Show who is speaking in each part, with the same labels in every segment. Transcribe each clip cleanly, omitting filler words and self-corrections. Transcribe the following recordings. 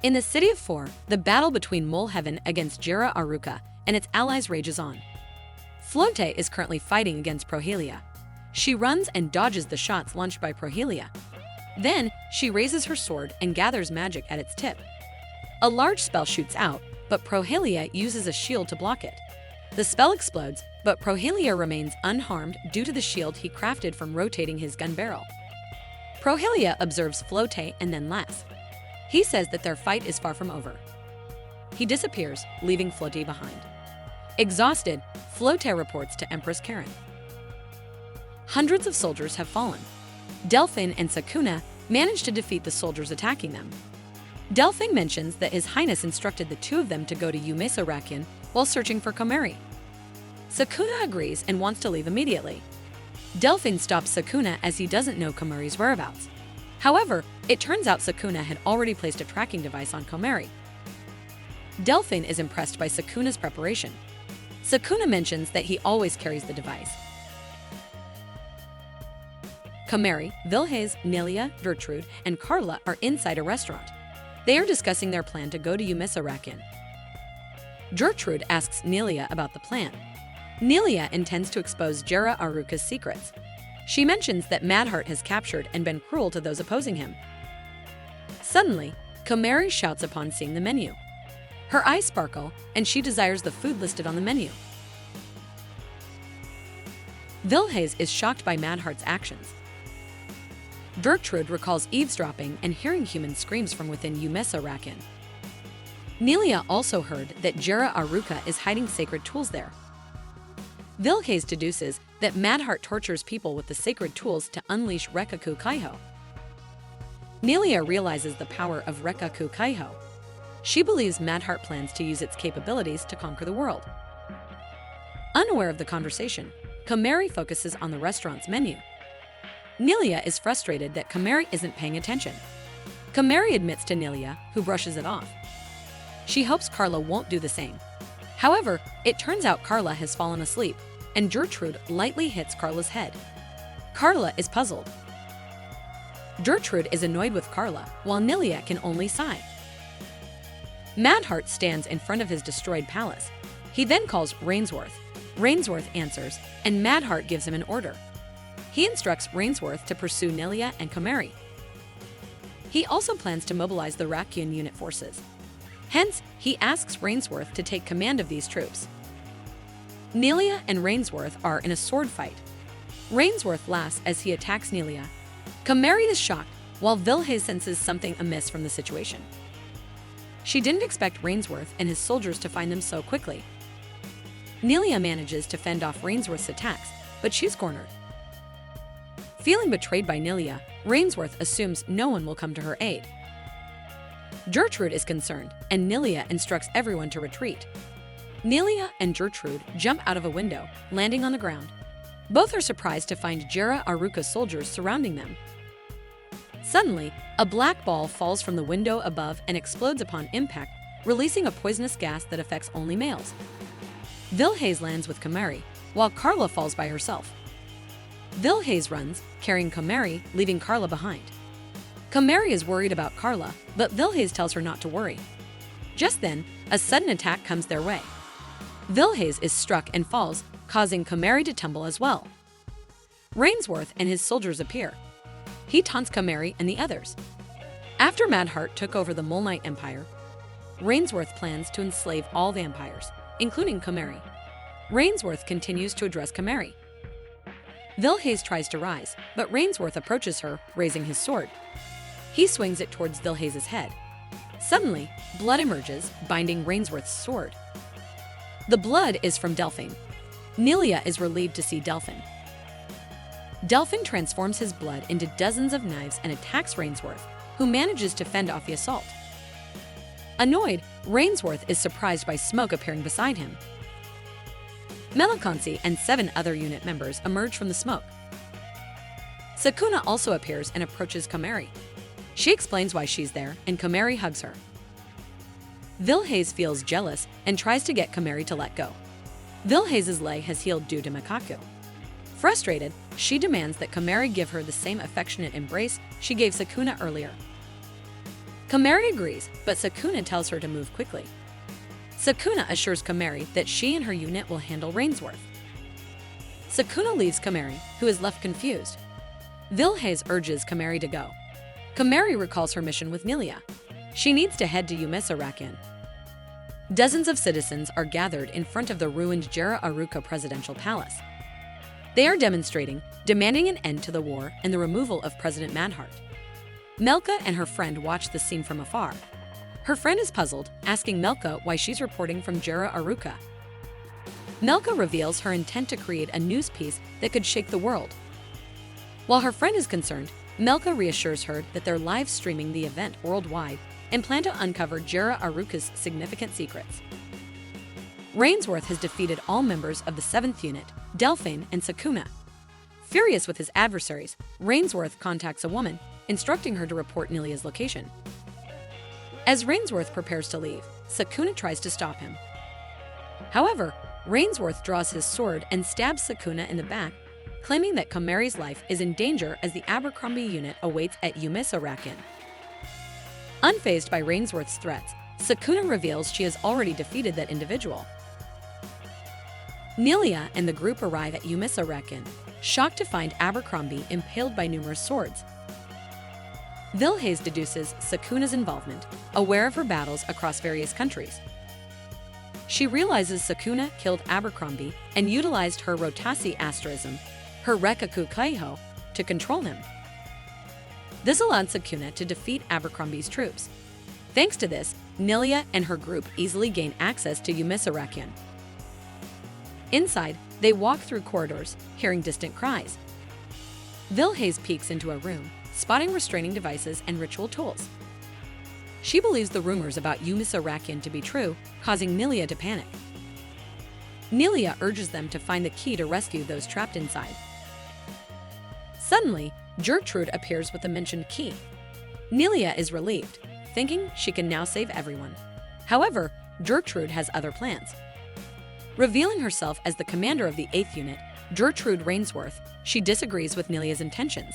Speaker 1: In the City of Four, the battle between Mole Heaven against Jera Aruka and its allies rages on. Flote is currently fighting against Prohelia. She runs and dodges the shots launched by Prohelia. Then, she raises her sword and gathers magic at its tip. A large spell shoots out, but Prohelia uses a shield to block it. The spell explodes, but Prohelia remains unharmed due to the shield he crafted from rotating his gun barrel. Prohelia observes Flote and then laughs. He says that their fight is far from over. He disappears, leaving Flote behind. Exhausted, Flote reports to Empress Karen. Hundreds of soldiers have fallen. Delphine and Sakuna manage to defeat the soldiers attacking them. Delphine mentions that His Highness instructed the two of them to go to Umesorakian while searching for Komeri. Sakuna agrees and wants to leave immediately. Delphine stops Sakuna as he doesn't know Komeri's whereabouts. However, it turns out Sakuna had already placed a tracking device on Komeri. Delphine is impressed by Sakuna's preparation. Sakuna mentions that he always carries the device. Komeri, Vilhes, Nelia, Gertrude, and Carla are inside a restaurant. They are discussing their plan to go to Umesorakian. Gertrude asks Nelia about the plan. Nelia intends to expose Jera Aruka's secrets. She mentions that Madheart has captured and been cruel to those opposing him. Suddenly, Komeri shouts upon seeing the menu. Her eyes sparkle, and she desires the food listed on the menu. Vilhes is shocked by Madheart's actions. Gertrude recalls eavesdropping and hearing human screams from within Umesorakian. Nelia also heard that Jera Aruka is hiding sacred tools there. Vilhes deduces that Madheart tortures people with the sacred tools to unleash Rekaku Kaiho. Nelia realizes the power of Rekaku Kaiho. She believes Madheart plans to use its capabilities to conquer the world. Unaware of the conversation, Komeri focuses on the restaurant's menu. Nelia is frustrated that Komeri isn't paying attention. Komeri admits to Nelia, who brushes it off. She hopes Carla won't do the same. However, it turns out Carla has fallen asleep, and Gertrude lightly hits Carla's head. Carla is puzzled. Gertrude is annoyed with Carla, while Nelia can only sigh. Madheart stands in front of his destroyed palace. He then calls Rainsworth. Rainsworth answers, and Madheart gives him an order. He instructs Rainsworth to pursue Nelia and Komeri. He also plans to mobilize the Rakian unit forces. Hence, he asks Rainsworth to take command of these troops. Nelia and Rainsworth are in a sword fight. Rainsworth laughs as he attacks Nelia. Komeri is shocked, while Vilhes senses something amiss from the situation. She didn't expect Rainsworth and his soldiers to find them so quickly. Nelia manages to fend off Rainsworth's attacks, but she's cornered. Feeling betrayed by Nelia, Rainsworth assumes no one will come to her aid. Gertrude is concerned, and Nelia instructs everyone to retreat. Nelia and Gertrude jump out of a window, landing on the ground. Both are surprised to find Jera Aruka's soldiers surrounding them. Suddenly, a black ball falls from the window above and explodes upon impact, releasing a poisonous gas that affects only males. Vilhes lands with Komeri, while Carla falls by herself. Vilhes runs, carrying Komeri, leaving Carla behind. Komeri is worried about Carla, but Vilhes tells her not to worry. Just then, a sudden attack comes their way. Vilhes is struck and falls, causing Komeri to tumble as well. Rainsworth and his soldiers appear. He taunts Komeri and the others. After Madheart took over the Mole Knight Empire, Rainsworth plans to enslave all vampires, including Komeri. Rainsworth continues to address Komeri. Vilhes tries to rise, but Rainsworth approaches her, raising his sword. He swings it towards Vilhes' head. Suddenly, blood emerges, binding Rainsworth's sword. The blood is from Delphine. Nelia is relieved to see Delphine. Delphine transforms his blood into dozens of knives and attacks Rainsworth, who manages to fend off the assault. Annoyed, Rainsworth is surprised by smoke appearing beside him. Melikonsi and 7 other unit members emerge from the smoke. Sakuna also appears and approaches Komeri. She explains why she's there, and Komeri hugs her. Vilhes feels jealous and tries to get Komeri to let go. Vilhes' leg has healed due to Makaku. Frustrated, she demands that Komeri give her the same affectionate embrace she gave Sakuna earlier. Kamari agrees, but Sukuna tells her to move quickly. Sukuna assures Kamari that she and her unit will handle Rainsworth. Sukuna leaves Kamari, who is left confused. Vilhaze urges Kamari to go. Kamari recalls her mission with Nilia. She needs to head to Umisarakin. Dozens of citizens are gathered in front of the ruined Jera Aruka presidential palace. They are demonstrating, demanding an end to the war and the removal of President Madheart. Melka and her friend watch the scene from afar. Her friend is puzzled, asking Melka why she's reporting from Jera Aruka. Melka reveals her intent to create a news piece that could shake the world. While her friend is concerned, Melka reassures her that they're live streaming the event worldwide and plan to uncover Jera Aruka's significant secrets. Rainsworth has defeated all members of the 7th Unit, Delphine and Sukuna. Furious with his adversaries, Rainsworth contacts a woman, instructing her to report Nilia's location. As Rainsworth prepares to leave, Sukuna tries to stop him. However, Rainsworth draws his sword and stabs Sukuna in the back, claiming that Kamari's life is in danger as the Abercrombie unit awaits at Umisarakin. Unfazed by Rainsworth's threats, Sukuna reveals she has already defeated that individual. Nilia and the group arrive at Umisarakin, shocked to find Abercrombie impaled by numerous swords. Vilhaze deduces Sukuna's involvement, aware of her battles across various countries. She realizes Sukuna killed Abercrombie and utilized her Rotasi asterism, her Rekaku Kaiho, to control him. This allowed Sukuna to defeat Abercrombie's troops. Thanks to this, Nilia and her group easily gain access to Umisarakin. Inside, they walk through corridors, hearing distant cries. Vilhaze peeks into a room, spotting restraining devices and ritual tools. She believes the rumors about Umisarakin to be true, causing Nilia to panic. Nilia urges them to find the key to rescue those trapped inside. Suddenly, Gertrude appears with the mentioned key. Nilia is relieved, thinking she can now save everyone. However, Gertrude has other plans. Revealing herself as the commander of the 8th Unit, Gertrude Rainsworth, she disagrees with Nilia's intentions.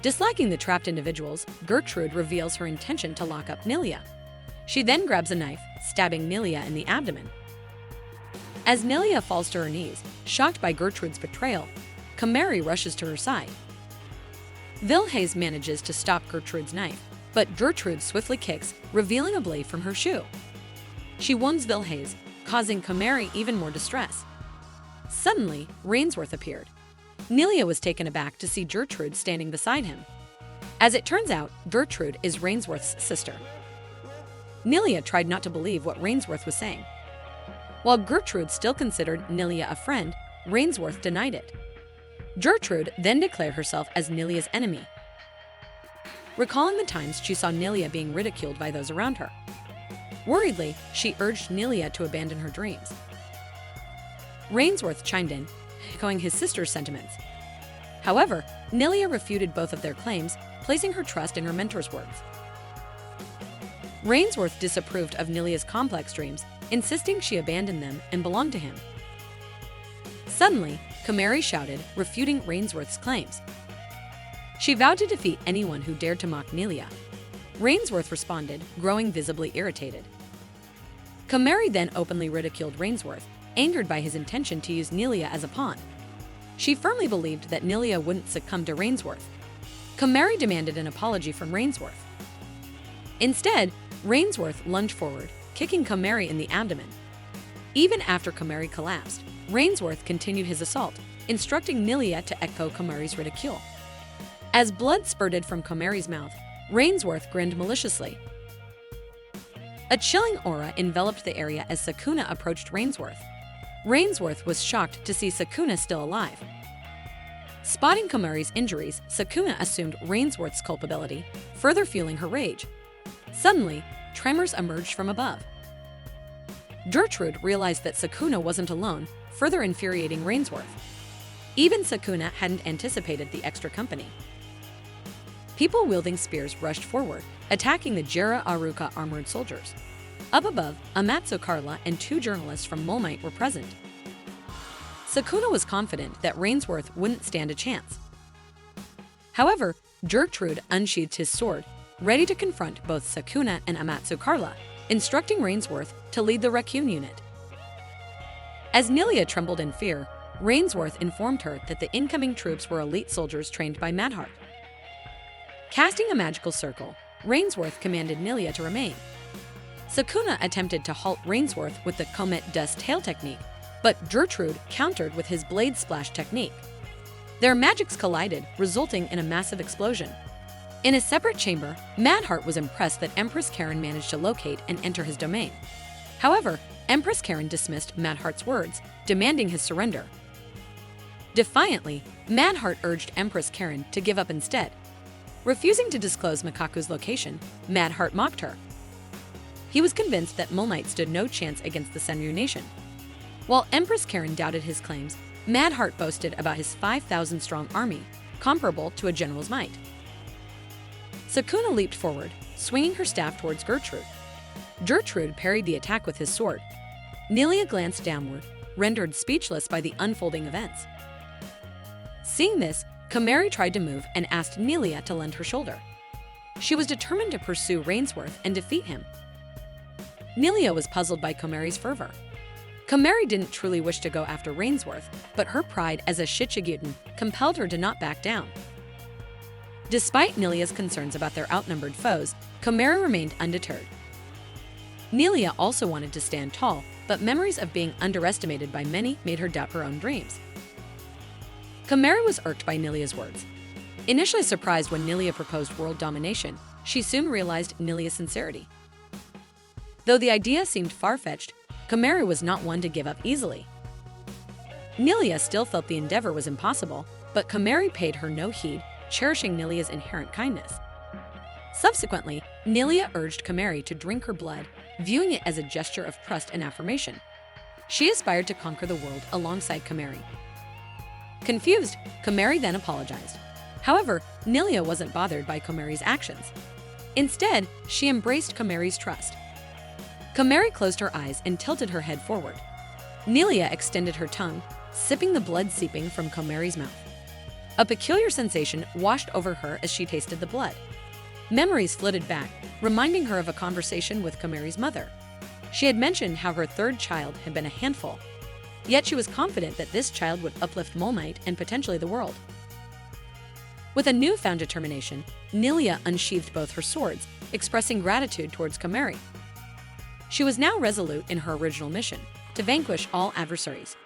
Speaker 1: Disliking the trapped individuals, Gertrude reveals her intention to lock up Nilia. She then grabs a knife, stabbing Nilia in the abdomen. As Nilia falls to her knees, shocked by Gertrude's betrayal, Kamari rushes to her side. Vilhaze manages to stop Gertrude's knife, but Gertrude swiftly kicks, revealing a blade from her shoe. She wounds Vilhaze, causing Kamari even more distress. Suddenly, Rainsworth appeared. Nilia was taken aback to see Gertrude standing beside him. As it turns out, Gertrude is Rainsworth's sister. Nilia tried not to believe what Rainsworth was saying. While Gertrude still considered Nilia a friend, Rainsworth denied it. Gertrude then declared herself as Nilia's enemy, recalling the times she saw Nilia being ridiculed by those around her. Worriedly, she urged Nilia to abandon her dreams. Rainsworth chimed in, echoing his sister's sentiments. However, Nilia refuted both of their claims, placing her trust in her mentor's words. Rainsworth disapproved of Nilia's complex dreams, insisting she abandon them and belong to him. Suddenly, Kamari shouted, refuting Rainsworth's claims. She vowed to defeat anyone who dared to mock Nilia. Rainsworth responded, growing visibly irritated. Kamari then openly ridiculed Rainsworth, angered by his intention to use Nilia as a pawn. She firmly believed that Nilia wouldn't succumb to Rainsworth. Kamari demanded an apology from Rainsworth. Instead, Rainsworth lunged forward, kicking Kamari in the abdomen. Even after Kamari collapsed, Rainsworth continued his assault, instructing Nilia to echo Kamari's ridicule. As blood spurted from Kamari's mouth, Rainsworth grinned maliciously. A chilling aura enveloped the area as Sukuna approached Rainsworth. Rainsworth was shocked to see Sukuna still alive. Spotting Kamari's injuries, Sukuna assumed Rainsworth's culpability, further fueling her rage. Suddenly, tremors emerged from above. Gertrude realized that Sukuna wasn't alone, further infuriating Rainsworth. Even Sukuna hadn't anticipated the extra company. People wielding spears rushed forward, attacking the Jera Aruka armored soldiers. Up above, Amatsu Carla and 2 journalists from Molmite were present. Sukuna was confident that Rainsworth wouldn't stand a chance. However, Gertrude unsheathed his sword, ready to confront both Sukuna and Amatsu Carla, instructing Rainsworth to lead the Raccoon unit. As Nelia trembled in fear, Rainsworth informed her that the incoming troops were elite soldiers trained by Madheart. Casting a magical circle, Rainsworth commanded Nelia to remain. Sukuna attempted to halt Rainsworth with the Comet Dust Tail technique, but Gertrude countered with his Blade Splash technique. Their magics collided, resulting in a massive explosion. In a separate chamber, Madheart was impressed that Empress Karen managed to locate and enter his domain. However, Empress Karen dismissed Madheart's words, demanding his surrender. Defiantly, Madheart urged Empress Karen to give up instead. Refusing to disclose Mikaku's location, Madheart mocked her. He was convinced that Mole Knight stood no chance against the Senryu nation. While Empress Karen doubted his claims, Madheart boasted about his 5,000-strong army, comparable to a general's might. Sukuna leaped forward, swinging her staff towards Gertrude. Gertrude parried the attack with his sword. Nelia glanced downward, rendered speechless by the unfolding events. Seeing this, Kamari tried to move and asked Nelia to lend her shoulder. She was determined to pursue Rainsworth and defeat him. Nelia was puzzled by Kamari's fervor. Kamari didn't truly wish to go after Rainsworth, but her pride as a Shichibutan compelled her to not back down. Despite Nelia's concerns about their outnumbered foes, Kamari remained undeterred. Nelia also wanted to stand tall, but memories of being underestimated by many made her doubt her own dreams. Kamari was irked by Nelia's words. Initially surprised when Nelia proposed world domination, she soon realized Nelia's sincerity. Though the idea seemed far-fetched, Kamari was not one to give up easily. Nelia still felt the endeavor was impossible, but Kamari paid her no heed, cherishing Nelia's inherent kindness. Subsequently, Nelia urged Kamari to drink her blood, viewing it as a gesture of trust and affirmation. She aspired to conquer the world alongside Kamari. Confused, Kamari then apologized. However, Nelia wasn't bothered by Kamari's actions. Instead, she embraced Kamari's trust. Kamari closed her eyes and tilted her head forward. Nelia extended her tongue, sipping the blood seeping from Kamari's mouth. A peculiar sensation washed over her as she tasted the blood. Memories flitted back, reminding her of a conversation with Kamari's mother. She had mentioned how her third child had been a handful, yet she was confident that this child would uplift Mole Knight and potentially the world. With a newfound determination, Nelia unsheathed both her swords, expressing gratitude towards Kamari. She was now resolute in her original mission, to vanquish all adversaries.